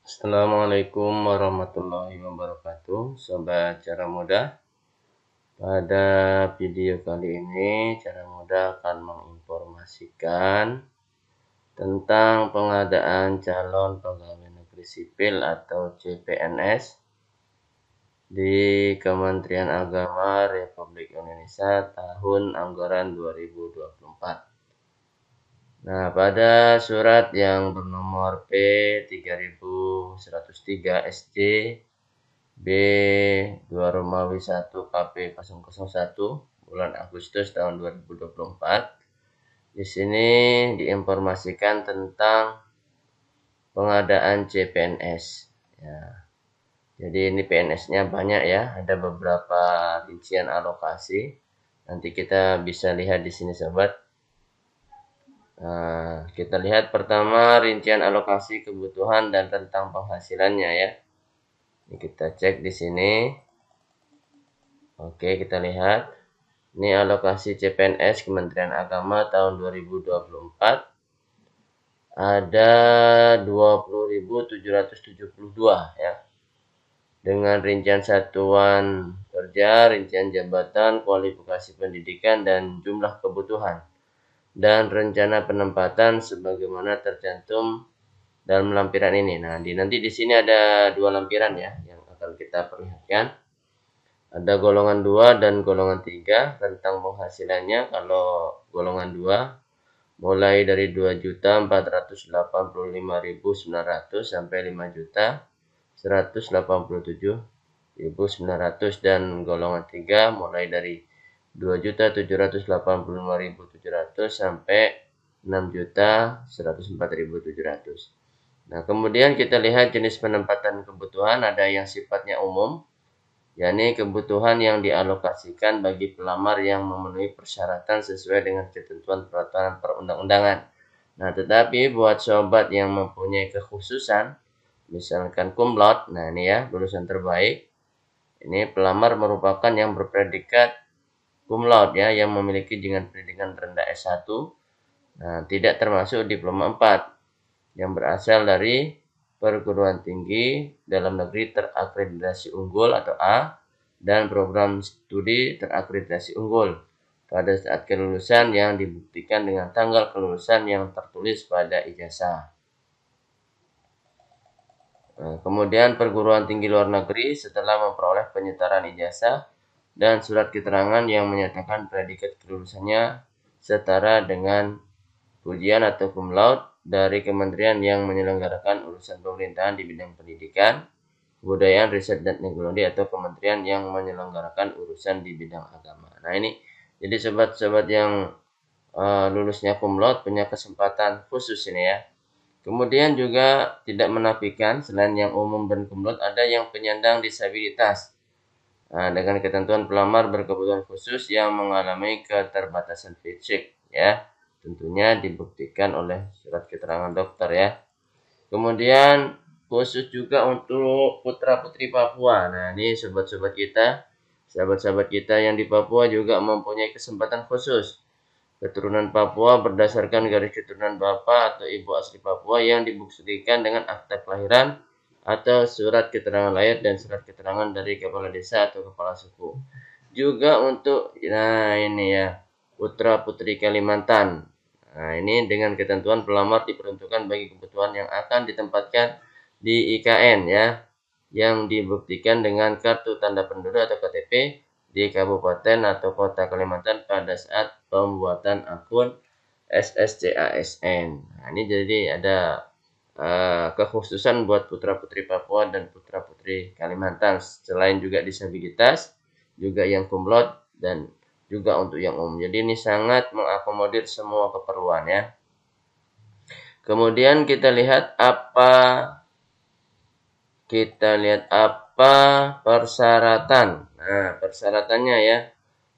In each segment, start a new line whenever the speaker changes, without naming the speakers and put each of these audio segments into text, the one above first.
Assalamualaikum warahmatullahi wabarakatuh, Sobat Cara Mudah. Pada video kali ini, Cara Mudah akan menginformasikan tentang pengadaan calon pegawai negeri sipil atau CPNS di Kementerian Agama Republik Indonesia tahun anggaran 2024. Nah, pada surat yang bernomor P3103 SJ B 2 Romawi 1 KP 001 bulan Agustus tahun 2024. Di sini diinformasikan tentang pengadaan CPNS. Ya. Jadi ini PNS-nya banyak ya, ada beberapa rincian alokasi. Nanti kita bisa lihat di sini sobat. Nah, kita lihat pertama rincian alokasi kebutuhan dan tentang penghasilannya ya. Ini kita cek di sini. Oke, kita lihat. Ini alokasi CPNS Kementerian Agama tahun 2024. Ada 20.772 ya. Dengan rincian satuan kerja, rincian jabatan, kualifikasi pendidikan, dan jumlah kebutuhan. Dan rencana penempatan sebagaimana tercantum dalam lampiran ini. Nah, nanti di sini ada dua lampiran ya yang akan kita perlihatkan. Ada golongan 2 dan golongan 3 tentang penghasilannya. Kalau golongan 2 mulai dari 2.485.900 sampai 5.187.900 dan golongan 3 mulai dari 2.785.700 sampai 6.104.700. Nah, kemudian kita lihat jenis penempatan kebutuhan, ada yang sifatnya umum, yakni kebutuhan yang dialokasikan bagi pelamar yang memenuhi persyaratan sesuai dengan ketentuan peraturan perundang-undangan. Nah, tetapi buat sobat yang mempunyai kekhususan, misalkan cum laude, nah ini ya, lulusan terbaik. Ini pelamar merupakan yang berpredikat cum laude ya, yang memiliki jenjang pendidikan rendah S1. Nah, tidak termasuk diploma 4 yang berasal dari perguruan tinggi dalam negeri terakreditasi unggul atau A dan program studi terakreditasi unggul pada saat kelulusan yang dibuktikan dengan tanggal kelulusan yang tertulis pada ijazah. Nah, kemudian perguruan tinggi luar negeri setelah memperoleh penyetaran ijazah dan surat keterangan yang menyatakan predikat kelulusannya setara dengan ujian atau cum laude dari kementerian yang menyelenggarakan urusan pemerintahan di bidang pendidikan, kebudayaan, riset, dan teknologi atau kementerian yang menyelenggarakan urusan di bidang agama. Nah ini, jadi sobat-sobat yang lulusnya cum laude punya kesempatan khusus ini ya. Kemudian juga tidak menafikan selain yang umum dan cum laude ada yang penyandang disabilitas. Nah, dengan ketentuan pelamar berkebutuhan khusus yang mengalami keterbatasan fisik ya. Tentunya dibuktikan oleh surat keterangan dokter ya. Kemudian khusus juga untuk putra-putri Papua. Nah, ini sobat-sobat kita, sahabat-sahabat kita yang di Papua juga mempunyai kesempatan khusus. Keturunan Papua berdasarkan garis keturunan bapak atau ibu asli Papua yang dibuktikan dengan akta kelahiran atau surat keterangan lahir dan surat keterangan dari kepala desa atau kepala suku. Juga untuk, nah ini ya, putra-putri Kalimantan. Nah, ini dengan ketentuan pelamar diperuntukkan bagi kebutuhan yang akan ditempatkan di IKN ya, yang dibuktikan dengan kartu tanda penduduk atau KTP di kabupaten atau kota Kalimantan pada saat pembuatan akun SSCASN. Nah, ini jadi ada kekhususan buat putra-putri Papua dan putra-putri Kalimantan. Selain juga disabilitas, juga yang cum laude dan juga untuk yang umum. Jadi ini sangat mengakomodir semua keperluan ya. Kemudian kita lihat apa persyaratan. Nah, persyaratannya ya.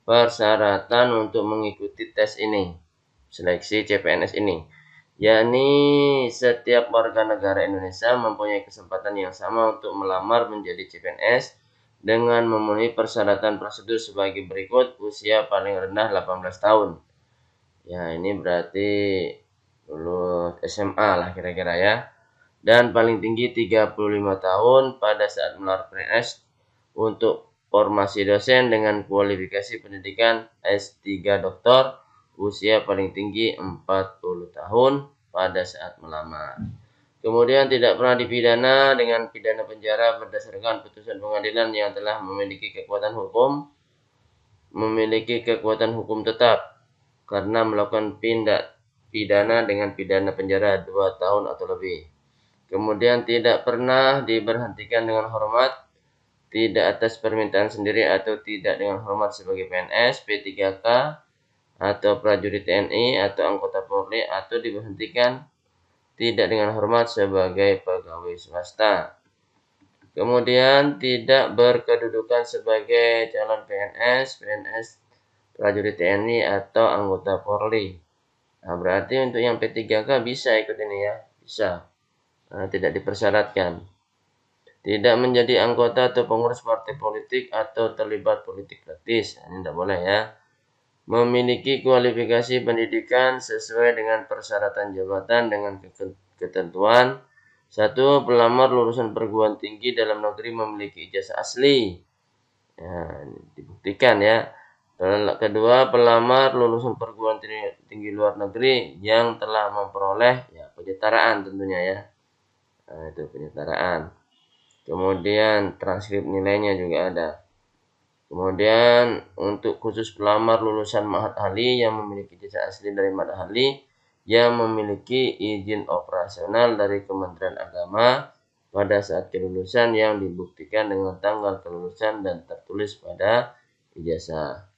Persyaratan untuk mengikuti tes ini. Seleksi CPNS ini. Yakni setiap warga negara Indonesia mempunyai kesempatan yang sama untuk melamar menjadi CPNS dengan memenuhi persyaratan prosedur sebagai berikut. Usia paling rendah 18 tahun. Ya, ini berarti lulus SMA lah kira-kira ya. dan paling tinggi 35 tahun pada saat melamar PNS untuk formasi dosen dengan kualifikasi pendidikan S3 doktor, usia paling tinggi 40 tahun pada saat melamar. Kemudian tidak pernah dipidana dengan pidana penjara berdasarkan putusan pengadilan yang telah memiliki kekuatan hukum tetap karena melakukan pidana dengan pidana penjara 2 tahun atau lebih. Kemudian tidak pernah diberhentikan dengan hormat, tidak atas permintaan sendiri atau tidak dengan hormat sebagai PNS, P3K, atau prajurit TNI atau anggota Polri, atau diberhentikan tidak dengan hormat sebagai pegawai swasta. Kemudian tidak berkedudukan sebagai calon PNS, prajurit TNI atau anggota Polri. Nah, berarti untuk yang P3K bisa ikut ini ya, bisa. Nah, tidak dipersyaratkan. Tidak menjadi anggota atau pengurus partai politik atau terlibat politik praktis. Nah, ini tidak boleh ya. Memiliki kualifikasi pendidikan sesuai dengan persyaratan jabatan dengan ketentuan. 1. Pelamar lulusan perguruan tinggi dalam negeri memiliki ijazah asli. Ya, dibuktikan ya. Kedua, pelamar lulusan perguruan tinggi luar negeri yang telah memperoleh ya penyetaraan tentunya ya. Nah, itu penyetaraan. Kemudian transkrip nilainya juga ada. Kemudian untuk khusus pelamar lulusan Ma'had Ahli yang memiliki ijazah asli dari Ma'had Ahli yang memiliki izin operasional dari Kementerian Agama pada saat kelulusan yang dibuktikan dengan tanggal kelulusan dan tertulis pada ijazah.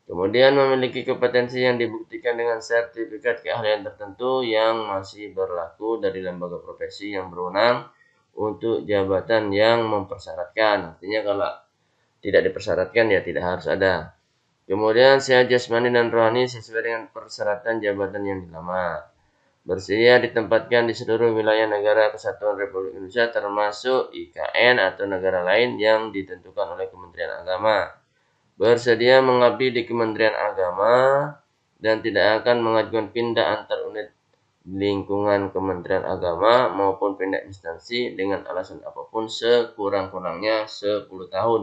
Kemudian memiliki kompetensi yang dibuktikan dengan sertifikat keahlian tertentu yang masih berlaku dari lembaga profesi yang berwenang untuk jabatan yang mempersyaratkan. Artinya kalau tidak dipersyaratkan ya tidak harus ada. Kemudian sehat jasmani dan rohani sesuai dengan persyaratan jabatan yang dilamar. Bersedia ditempatkan di seluruh wilayah negara Kesatuan Republik Indonesia termasuk IKN atau negara lain yang ditentukan oleh Kementerian Agama. Bersedia mengabdi di Kementerian Agama dan tidak akan mengajukan pindah antar unit lingkungan Kementerian Agama maupun pindah instansi dengan alasan apapun sekurang-kurangnya 10 tahun.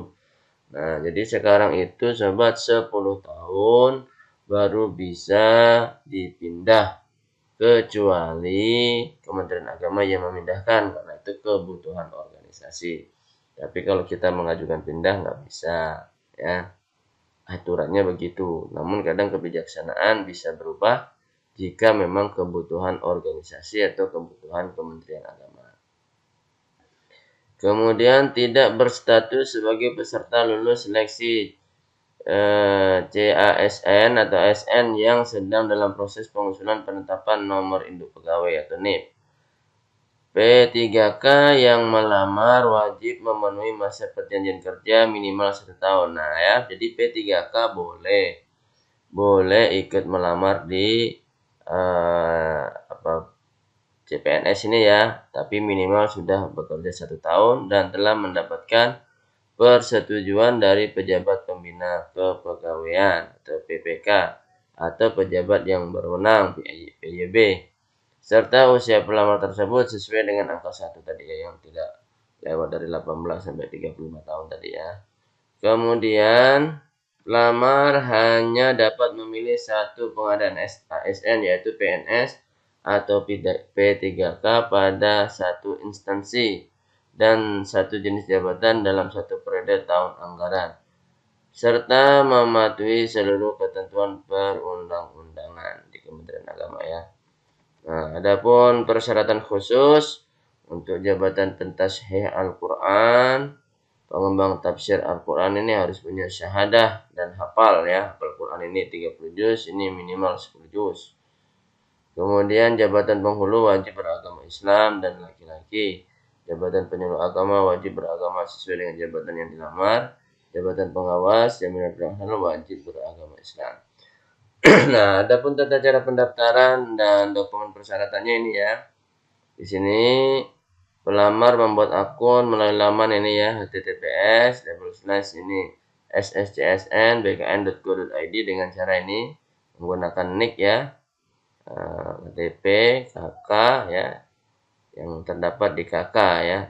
Nah, jadi sekarang itu sobat 10 tahun baru bisa dipindah kecuali Kementerian Agama yang memindahkan karena itu kebutuhan organisasi. Tapi kalau kita mengajukan pindah nggak bisa ya. Aturannya begitu. Namun kadang kebijaksanaan bisa berubah jika memang kebutuhan organisasi atau kebutuhan Kementerian Agama. Kemudian tidak berstatus sebagai peserta lulus seleksi CASN atau ASN yang sedang dalam proses pengusulan penetapan nomor induk pegawai atau NIP. P3K yang melamar wajib memenuhi masa perjanjian kerja minimal 1 tahun. Nah ya, jadi P3K boleh ikut melamar di CPNS ini ya, tapi minimal sudah bekerja 1 tahun dan telah mendapatkan persetujuan dari pejabat pembina kepegawaian atau PPK atau pejabat yang berwenang PYB, serta usia pelamar tersebut sesuai dengan angka 1 tadi ya, yang tidak lewat dari 18 sampai 35 tahun tadi ya. Kemudian pelamar hanya dapat memilih satu pengadaan ASN yaitu PNS atau P3K pada satu instansi dan satu jenis jabatan dalam satu periode tahun anggaran, serta mematuhi seluruh ketentuan perundang-undangan di Kementerian Agama ya. Nah, adapun persyaratan khusus untuk jabatan pentashih Al-Quran, pengembang tafsir Al-Quran ini harus punya syahadah dan hafal ya. Al-Quran ini 30 juz, ini minimal 10 juz. Kemudian jabatan penghulu wajib beragama Islam dan laki-laki. Jabatan penyuluh agama wajib beragama sesuai dengan jabatan yang dilamar. Jabatan pengawas jaminan perasaan wajib beragama Islam. Nah, adapun tata cara pendaftaran dan dokumen persyaratannya ini ya. Di sini pelamar membuat akun melalui laman ini ya, https ini sscsn.bkn.go.id dengan cara ini menggunakan nick ya. KTP, KK ya, yang terdapat di KK ya.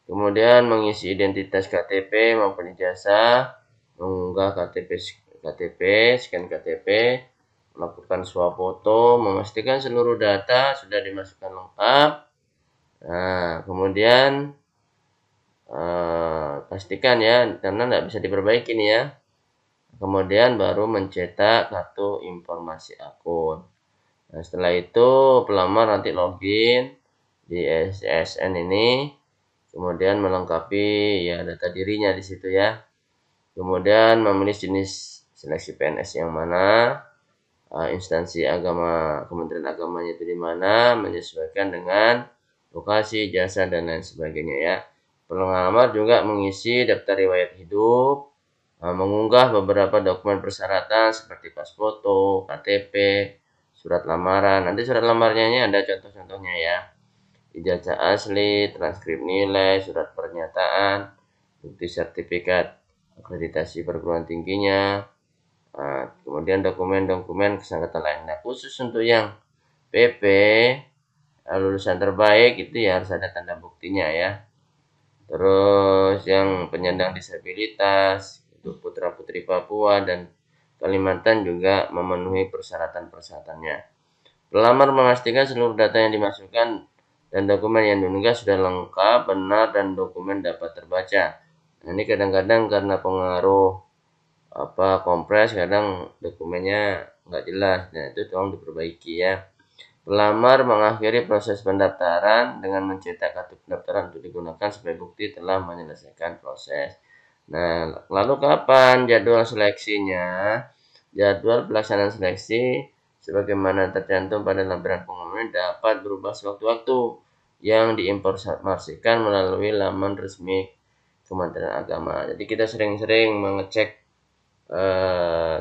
Kemudian mengisi identitas KTP maupun ijazah, mengunggah KTP, scan KTP, melakukan swafoto, memastikan seluruh data sudah dimasukkan lengkap. Nah, kemudian pastikan ya, karena nggak bisa diperbaiki nih ya. Kemudian baru mencetak kartu informasi akun. Nah, setelah itu pelamar nanti login di SSN ini, kemudian melengkapi ya data dirinya di situ ya. Kemudian memilih jenis seleksi PNS yang mana, instansi agama, Kementerian Agamanya itu di mana, menyesuaikan dengan lokasi, jasa, dan lain sebagainya ya. Pelamar juga mengisi daftar riwayat hidup, mengunggah beberapa dokumen persyaratan seperti pas foto, KTP, surat lamaran. Nanti surat lamarnya ini ada contoh-contohnya ya. Ijazah asli, transkrip nilai, surat pernyataan, bukti sertifikat akreditasi perguruan tingginya, kemudian dokumen-dokumen kesangkatan lainnya. Khusus untuk yang PP, lulusan terbaik itu ya harus ada tanda buktinya ya. Terus yang penyandang disabilitas, itu putra-putri Papua dan Kalimantan juga memenuhi persyaratan-persyaratannya. Pelamar memastikan seluruh data yang dimasukkan dan dokumen yang diunggah sudah lengkap, benar, dan dokumen dapat terbaca. Nah, ini kadang-kadang karena pengaruh kompres, kadang dokumennya nggak jelas. Nah, itu tolong diperbaiki ya. Pelamar mengakhiri proses pendaftaran dengan mencetak kartu pendaftaran untuk digunakan sebagai bukti telah menyelesaikan proses. Nah, lalu kapan jadwal seleksinya? Jadwal pelaksanaan seleksi sebagaimana tercantum pada lampiran pengumuman dapat berubah sewaktu-waktu yang diinformasikan melalui laman resmi Kementerian Agama. Jadi kita sering-sering mengecek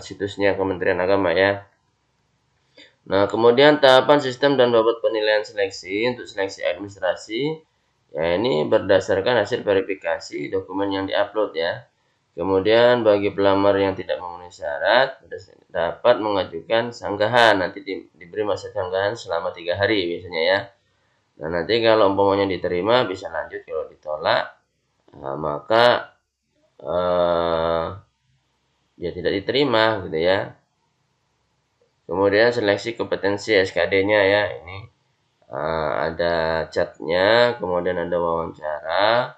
situsnya Kementerian Agama ya. Nah, kemudian tahapan sistem dan bobot penilaian seleksi untuk seleksi administrasi, ya ini berdasarkan hasil verifikasi dokumen yang diupload ya. Kemudian bagi pelamar yang tidak memenuhi syarat, dapat mengajukan sanggahan, nanti diberi masa sanggahan selama 3 hari biasanya ya. Nah, nanti kalau umpamanya diterima bisa lanjut, kalau ditolak, maka dia tidak diterima gitu ya. Kemudian seleksi kompetensi SKD-nya ya, ini ada chatnya, kemudian ada wawancara,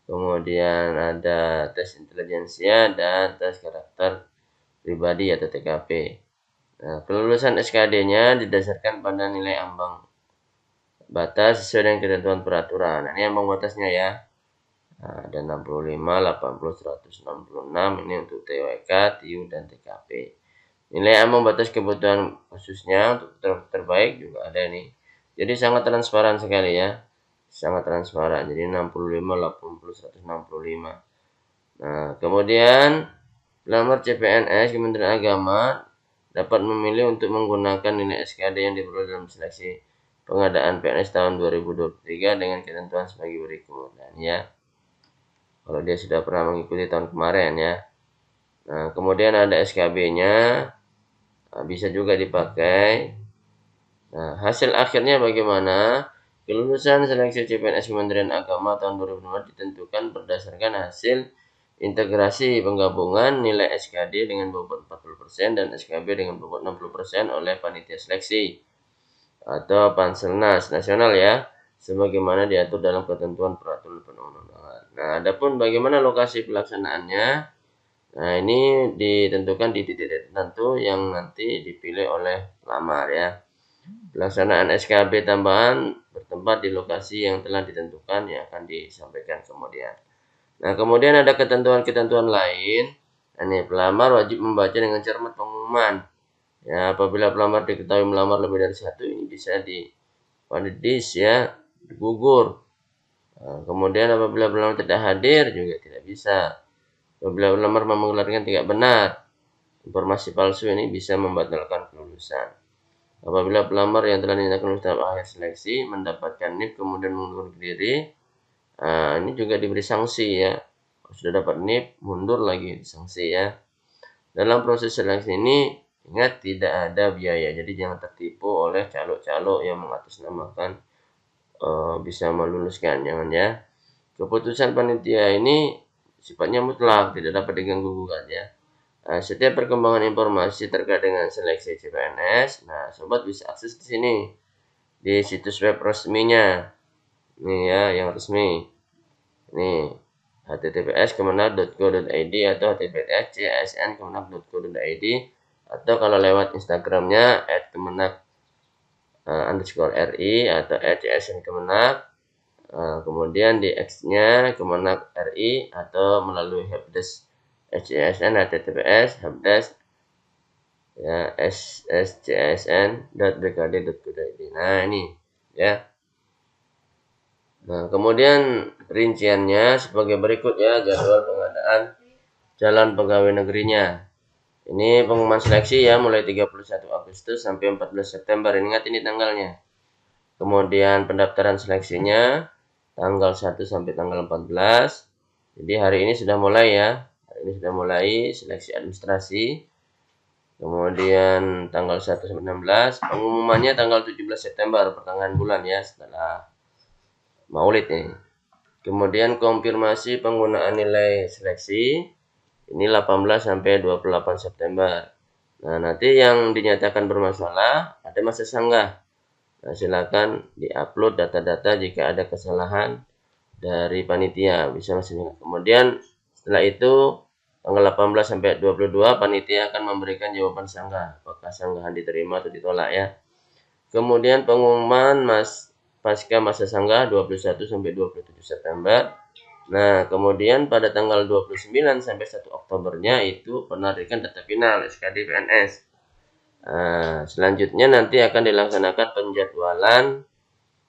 kemudian ada tes intelijensia dan tes karakter pribadi atau TKP. Nah, kelulusan SKD-nya didasarkan pada nilai ambang batas sesuai dengan ketentuan peraturan. Nah, ini ambang batasnya ya. Nah, ada 65, 80, 166 ini untuk TWK, TIU, dan TKP. Nilai ambang batas kebutuhan khususnya untuk terbaik juga ada nih. Jadi sangat transparan sekali ya. Sangat transparan. Jadi 65, 80, 165. Nah, kemudian pelamar CPNS Kementerian Agama dapat memilih untuk menggunakan nilai SKD yang diperoleh dalam seleksi pengadaan PNS tahun 2023 dengan ketentuan sebagai berikut. Nah, ini ya. Kalau dia sudah pernah mengikuti tahun kemarin ya. Nah, kemudian ada SKB-nya. Nah, bisa juga dipakai. Nah, hasil akhirnya bagaimana? Kelulusan seleksi CPNS Kementerian Agama tahun 2002 ditentukan berdasarkan hasil integrasi penggabungan nilai SKD dengan bobot 40% dan SKB dengan bobot 60% oleh panitia seleksi atau Panselnas nasional ya, sebagaimana diatur dalam ketentuan peraturan perundang-undangan. Nah, adapun bagaimana lokasi pelaksanaannya? Nah, ini ditentukan di titik tertentu yang nanti dipilih oleh pelamar ya. Pelaksanaan SKB tambahan bertempat di lokasi yang telah ditentukan yang akan disampaikan kemudian. Nah, kemudian ada ketentuan-ketentuan lain. Nah, ini pelamar wajib membaca dengan cermat pengumuman. Ya, apabila pelamar diketahui melamar lebih dari satu, ini bisa dipadidis ya, digugur. Nah, kemudian apabila pelamar tidak hadir juga tidak bisa. Apabila pelamar menggelarkan tidak benar, informasi palsu ini bisa membatalkan kelulusan. Apabila pelamar yang telah dinyatakan lulus tahap akhir seleksi mendapatkan NIP kemudian mengundurkan diri, ini juga diberi sanksi ya. Sudah dapat NIP, mundur lagi sanksi ya. Dalam proses seleksi ini ingat tidak ada biaya, jadi jangan tertipu oleh calo-calo yang mengatasnamakan bisa meluluskan, jangan ya. Keputusan panitia ini sifatnya mutlak, tidak dapat diganggu gugat ya. Setiap perkembangan informasi terkait dengan seleksi CPNS, nah sobat bisa akses di sini di situs web resminya. Nih ya, yang resmi. Nih, https://kemenag.go.id atau https://csn.kemenag.go.id atau kalau lewat Instagramnya @kemenag_ri atau @csn_kemenag. Kemudian di X-nya Kemenag RI atau melalui helpdesk SCSN https helpdesk ya scsn.bkd.go.id. Nah, ini ya. Nah, kemudian rinciannya sebagai berikut ya, jadwal pengadaan calon pegawai negerinya. Ini pengumuman seleksi ya, mulai 31 Agustus sampai 14 September. Ingat ini tanggalnya. Kemudian pendaftaran seleksinya tanggal 1 sampai tanggal 14. Jadi hari ini sudah mulai ya. Hari ini sudah mulai seleksi administrasi. Kemudian tanggal 1 sampai 16. Pengumumannya tanggal 17 September, pertengahan bulan ya, setelah Maulid ini. Kemudian konfirmasi penggunaan nilai seleksi ini 18 sampai 28 September. Nah, nanti yang dinyatakan bermasalah ada masa sanggah. Nah, silakan diupload data-data jika ada kesalahan dari panitia, bisa masih. Kemudian setelah itu tanggal 18 sampai 22 panitia akan memberikan jawaban sanggah, apakah sanggahan diterima atau ditolak ya. Kemudian pengumuman pasca masa sanggah 21 sampai 27 September. Nah, kemudian pada tanggal 29 sampai 1 Oktobernya itu penarikan data final SKD PNS. Nah, selanjutnya nanti akan dilaksanakan penjadwalan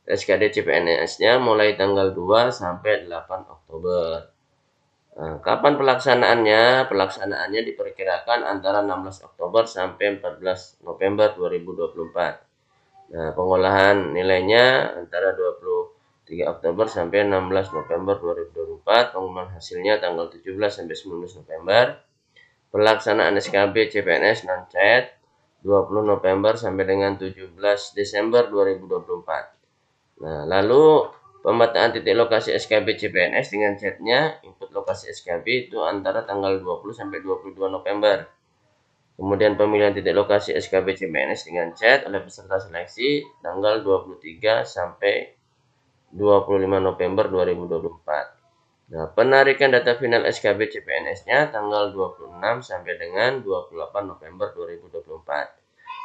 SKD CPNS-nya mulai tanggal 2 sampai 8 Oktober. Nah, kapan pelaksanaannya? Pelaksanaannya diperkirakan antara 16 Oktober sampai 14 November 2024. Nah, pengolahan nilainya antara 23 Oktober sampai 16 November 2024. Pengumuman hasilnya tanggal 17 sampai 19 November. Pelaksanaan SKB CPNS non-CET 20 November sampai dengan 17 Desember 2024. Nah, lalu pemetaan titik lokasi SKB CPNS dengan CET-nya, input lokasi SKB itu antara tanggal 20 sampai 22 November. Kemudian pemilihan titik lokasi SKB CPNS dengan CET oleh peserta seleksi tanggal 23 sampai 25 November 2024. Nah, penarikan data final SKB CPNS-nya tanggal 26 sampai dengan 28 November 2024.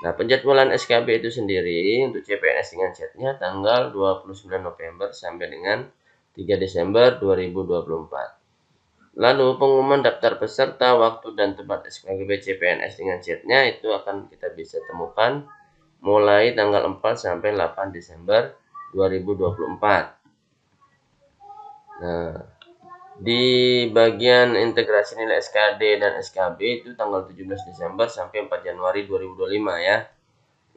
Nah, penjadwalan SKB itu sendiri untuk CPNS dengan CET-nya tanggal 29 November sampai dengan 3 Desember 2024. Lalu pengumuman daftar peserta, waktu dan tempat SKB CPNS dengan CET-nya itu akan kita bisa temukan mulai tanggal 4 sampai 8 Desember 2024. Nah, di bagian integrasi nilai SKD dan SKB itu tanggal 17 Desember sampai 4 Januari 2025 ya.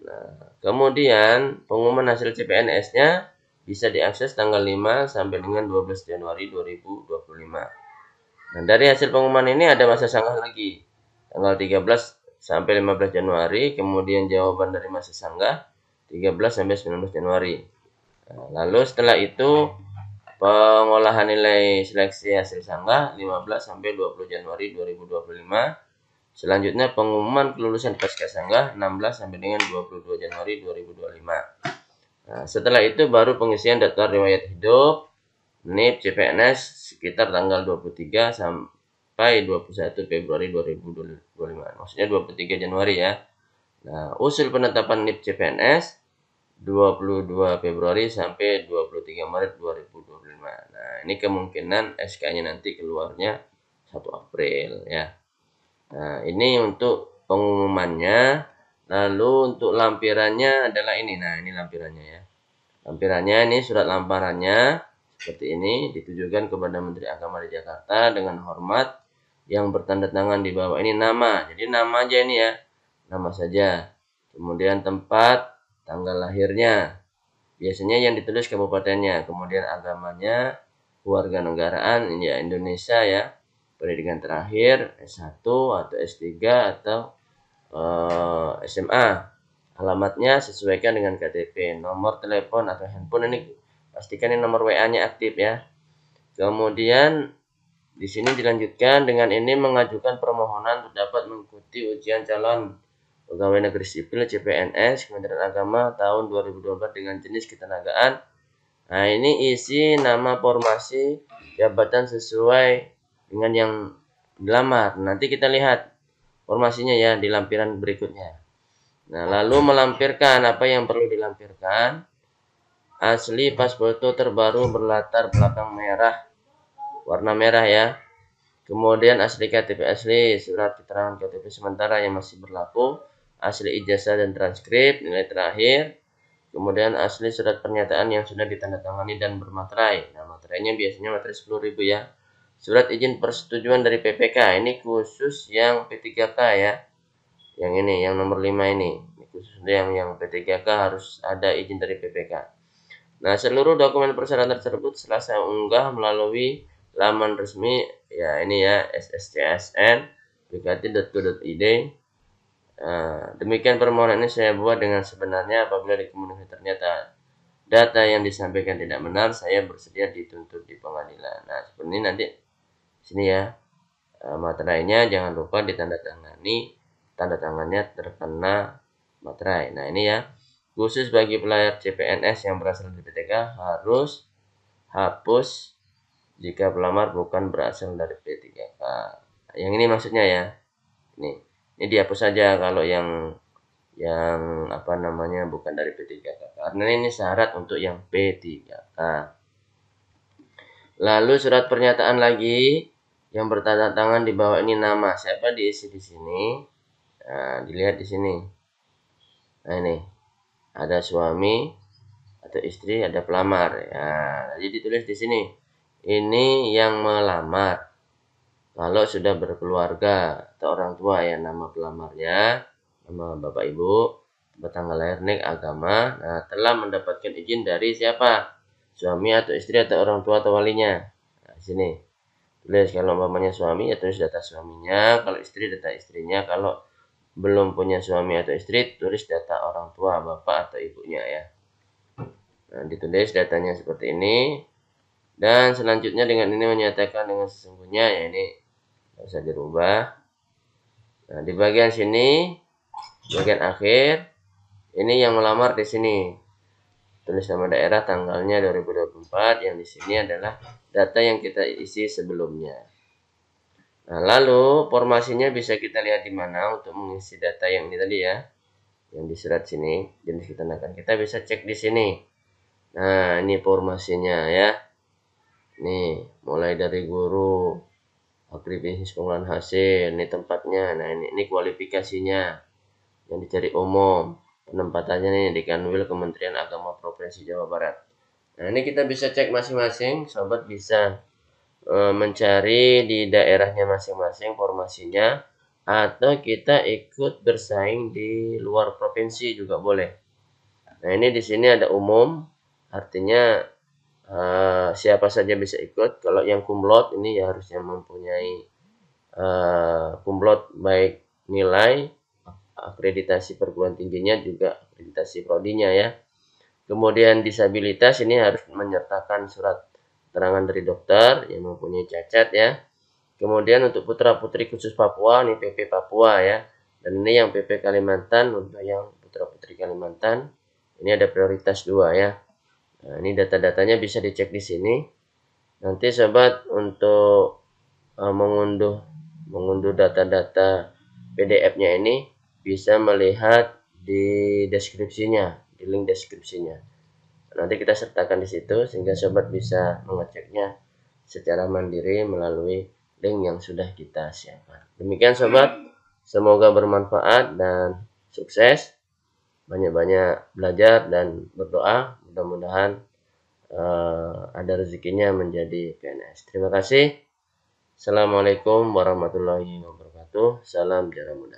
Nah, kemudian pengumuman hasil CPNS-nya bisa diakses tanggal 5 sampai dengan 12 Januari 2025. Nah, dari hasil pengumuman ini ada masa sanggah lagi. Tanggal 13 sampai 15 Januari, kemudian jawaban dari masa sanggah 13 sampai 19 Januari. Nah, lalu setelah itu pengolahan nilai seleksi hasil sanggah 15 sampai 20 Januari 2025. Selanjutnya pengumuman kelulusan pasca sanggah 16 sampai dengan 22 Januari 2025. Nah, setelah itu baru pengisian daftar riwayat hidup NIP CPNS sekitar tanggal 23 sampai 21 Februari 2025. Maksudnya 23 Januari ya. Nah, usul penetapan NIP CPNS 22 Februari sampai 23 Maret 2025. Nah, ini kemungkinan SK-nya nanti keluarnya 1 April ya. Nah, ini untuk pengumumannya. Lalu untuk lampirannya adalah ini. Nah, ini lampirannya ya. Lampirannya ini surat lamarannya seperti ini, ditujukan kepada Menteri Agama di Jakarta dengan hormat, yang bertanda tangan di bawah ini nama. Jadi nama aja ini ya, nama saja. Kemudian tempat, tanggal lahirnya, biasanya yang ditulis kabupatennya. Kemudian agamanya, keluarga negaraan ya Indonesia ya. Pendidikan terakhir S1 atau S3 atau SMA. Alamatnya sesuaikan dengan KTP. Nomor telepon atau handphone ini pastikan ini nomor WA-nya aktif ya. Kemudian di sini dilanjutkan dengan ini mengajukan permohonan untuk dapat mengikuti ujian calon pegawai negeri sipil CPNS Kementerian Agama tahun 2024 dengan jenis ketenagaan. Nah, ini isi nama formasi jabatan sesuai dengan yang dilamar. Nanti kita lihat formasinya ya di lampiran berikutnya. Nah, lalu melampirkan apa yang perlu dilampirkan. Asli pas foto terbaru berlatar belakang merah, warna merah ya. Kemudian asli KTP asli, surat keterangan KTP sementara yang masih berlaku, asli ijazah dan transkrip, nilai terakhir. Kemudian asli surat pernyataan yang sudah ditandatangani dan bermaterai. Nah, materainya biasanya materai 10.000 ya. Surat izin persetujuan dari PPK, ini khusus yang P3K ya. Yang ini, yang nomor 5 ini. Ini khusus yang P3K harus ada izin dari PPK. Nah, seluruh dokumen persyaratan tersebut setelah saya unggah melalui laman resmi ya ini ya sscsn bkt.go.id. Demikian permohonan ini saya buat dengan sebenarnya. Apabila dikemudian ternyata data yang disampaikan tidak benar, saya bersedia dituntut di pengadilan. Nah, seperti ini nanti sini ya. Materainya jangan lupa ditandatangani, tanda tangannya terkena materai. Nah, ini ya. Khusus bagi pelayar CPNS yang berasal dari P3K harus hapus jika pelamar bukan berasal dari P3K. Yang ini maksudnya ya. Ini dihapus saja kalau yang apa namanya bukan dari P3K. Karena ini syarat untuk yang P3K. Lalu surat pernyataan lagi yang bertanda tangan di bawah ini nama siapa diisi di sini. Nah, dilihat di sini. Nah, ini ada suami atau istri, ada pelamar ya. Jadi ditulis di sini. Ini yang melamar. Kalau sudah berkeluarga atau orang tua ya, nama pelamarnya, nama bapak ibu, tanggal lahir, nik, agama. Nah, telah mendapatkan izin dari siapa? Suami atau istri atau orang tua atau walinya. Nah, di sini tulis kalau umpamanya suami ya tulis data suaminya, kalau istri data istrinya, kalau belum punya suami atau istri tulis data orang tua, bapak atau ibunya ya. Nah, ditulis datanya seperti ini. Dan selanjutnya dengan ini menyatakan dengan sesungguhnya ya ini bisa dirubah. Nah, di bagian sini, bagian akhir, ini yang melamar di sini. Tulis nama daerah, tanggalnya 2024, yang di sini adalah data yang kita isi sebelumnya. Nah, lalu formasinya bisa kita lihat di mana untuk mengisi data yang ini tadi ya. Yang di surat sini, jenis ketenagaan. Kita bisa cek di sini. Nah, ini formasinya ya. Nih, mulai dari guru, agribisnis pengolahan hasil, ini tempatnya. Nah, ini kualifikasinya yang dicari umum. Penempatannya nih di Kanwil Kementerian Agama Provinsi Jawa Barat. Nah, ini kita bisa cek masing-masing. Sobat bisa mencari di daerahnya masing-masing formasinya, atau kita ikut bersaing di luar provinsi juga boleh. Nah, ini di sini ada umum, artinya siapa saja bisa ikut. Kalau yang kumlot ini ya harusnya mempunyai kumlot baik nilai, akreditasi perguruan tingginya, juga akreditasi prodinya ya. Kemudian disabilitas ini harus menyertakan surat keterangan dari dokter yang mempunyai cacat ya. Kemudian untuk putra putri khusus Papua, ini PP Papua ya. Dan ini yang PP Kalimantan, untuk yang putra putri Kalimantan ini ada prioritas 2 ya. Nah, ini data-datanya bisa dicek di sini. Nanti sobat untuk mengunduh data-data PDF-nya ini bisa melihat di deskripsinya, di link deskripsinya. Nanti kita sertakan di situ sehingga sobat bisa mengeceknya secara mandiri melalui link yang sudah kita siapkan. Demikian sobat, semoga bermanfaat dan sukses. Banyak-banyak belajar dan berdoa, mudah-mudahan ada rezekinya menjadi PNS. Terima kasih. Assalamualaikum warahmatullahi wabarakatuh. Salam jalan mudah.